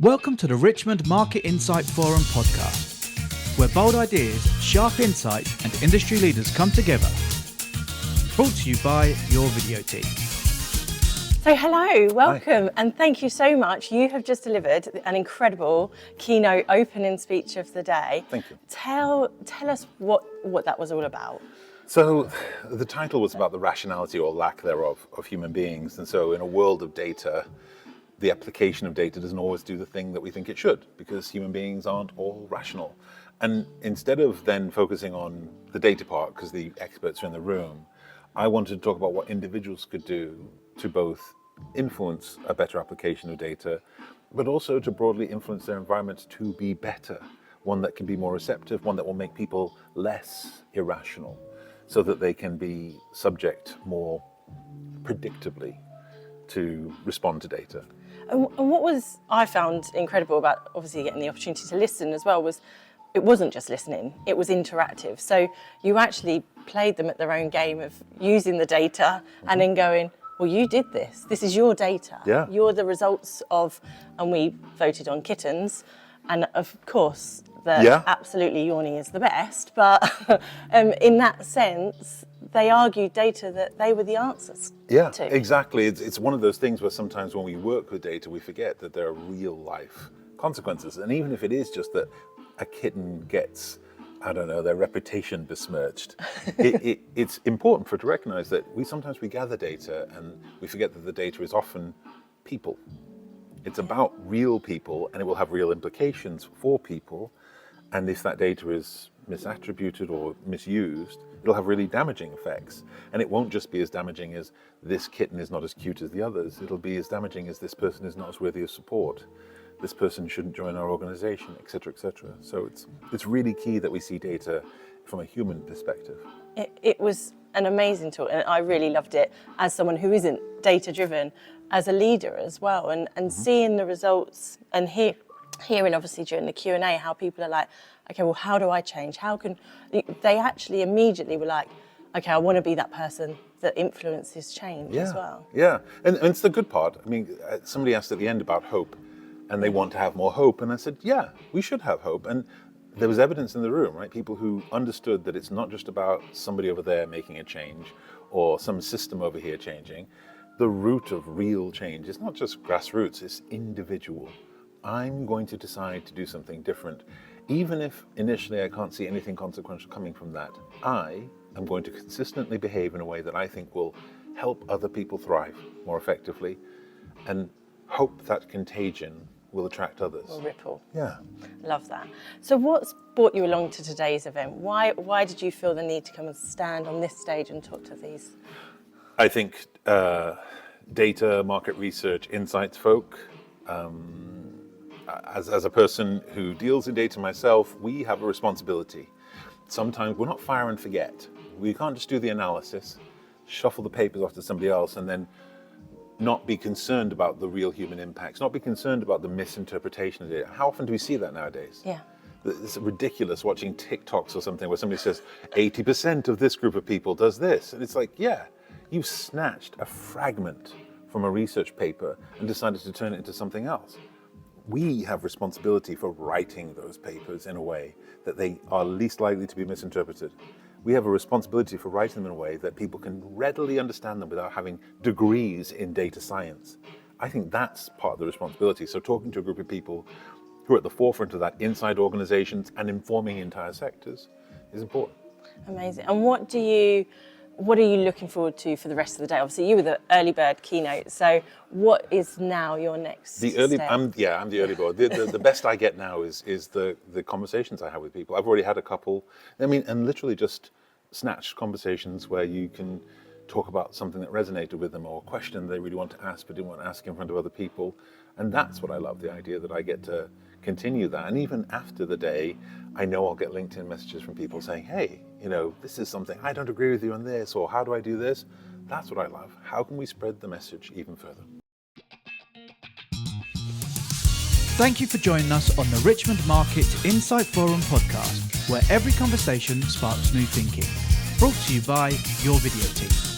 Welcome to the Richmond Market Insight Forum podcast, where bold ideas, sharp insight and industry leaders come together. Brought to you by your video team. So hello, welcome, Hi. and thank you so much. You have just delivered an incredible keynote opening speech of the day. Thank you. Tell us what that was all about. So the title was about the rationality or lack thereof of human beings. And so in a world of data, the application of data doesn't always do the thing that we think it should, because human beings aren't all rational. And instead of then focusing on the data part, because the experts are in the room, I wanted to talk about what individuals could do to both influence a better application of data, but also to broadly influence their environments to be better, one that can be more receptive, one that will make people less irrational, so that they can be subject more predictably to respond to data. And what I found incredible about obviously getting the opportunity to listen as well was it wasn't just listening, it was interactive. So you actually played them at their own game of using the data and then going, well, you did this. This is your data. Yeah. You're the results of, and we voted on kittens. And of course, absolutely yawning is the best. But in that sense, they argued data that they were the answers to. Exactly. It's one of those things where sometimes when we work with data, we forget that there are real life consequences. And even if it is just that a kitten gets, I don't know, their reputation besmirched, it's important for it to recognize that we gather data and we forget that the data is often people. It's about real people, and it will have real implications for people. And if that data is misattributed or misused, it'll have really damaging effects. And it won't just be as damaging as this kitten is not as cute as the others. It'll be as damaging as this person is not as worthy of support. This person shouldn't join our organization, et cetera, et cetera. So it's really key that we see data from a human perspective. It was an amazing talk, and I really loved it as someone who isn't data driven, as a leader as well, and seeing the results and hearing obviously during the Q&A how people are like, okay, well, how do I change? How can they actually immediately were like, okay, I want to be that person that influences change as well. Yeah, and it's the good part. I mean, somebody asked at the end about hope, and they want to have more hope, and I said, yeah, we should have hope. And there was evidence in the room, right? People who understood that it's not just about somebody over there making a change or some system over here changing. The root of real change is not just grassroots, it's individual. I'm going to decide to do something different. Even if initially I can't see anything consequential coming from that, I am going to consistently behave in a way that I think will help other people thrive more effectively, and hope that contagion will attract others. Or ripple. Yeah. Love that. So what's brought you along to today's event? Why did you feel the need to come and stand on this stage and talk to these? I think data, market research, insights folk, as a person who deals in data myself, we have a responsibility. Sometimes we're not fire and forget. We can't just do the analysis, shuffle the papers off to somebody else, and then not be concerned about the real human impacts, not be concerned about the misinterpretation of data. How often do we see that nowadays? Yeah. It's ridiculous watching TikToks or something where somebody says 80% of this group of people does this. And it's like, yeah, you snatched a fragment from a research paper and decided to turn it into something else. We have responsibility for writing those papers in a way that they are least likely to be misinterpreted. We have a responsibility for writing them in a way that people can readily understand them without having degrees in data science. I think that's part of the responsibility. So talking to a group of people who are at the forefront of that inside organizations and informing entire sectors is important. Amazing. And what are you looking forward to for the rest of the day? Obviously, you were the early bird keynote. So what is now your next step? I'm the early bird. The best I get now is the conversations I have with people. I've already had a couple. I mean, and literally just snatched conversations where you can talk about something that resonated with them or a question they really want to ask but didn't want to ask in front of other people. And that's what I love, the idea that I get to continue that. And even after the day, I know I'll get LinkedIn messages from people saying, hey, this is something, I don't agree with you on this, or how do I do this? That's what I love. How can we spread the message even further? Thank you for joining us on the Richmond Market Insight Forum podcast, where every conversation sparks new thinking. Brought to you by your video team.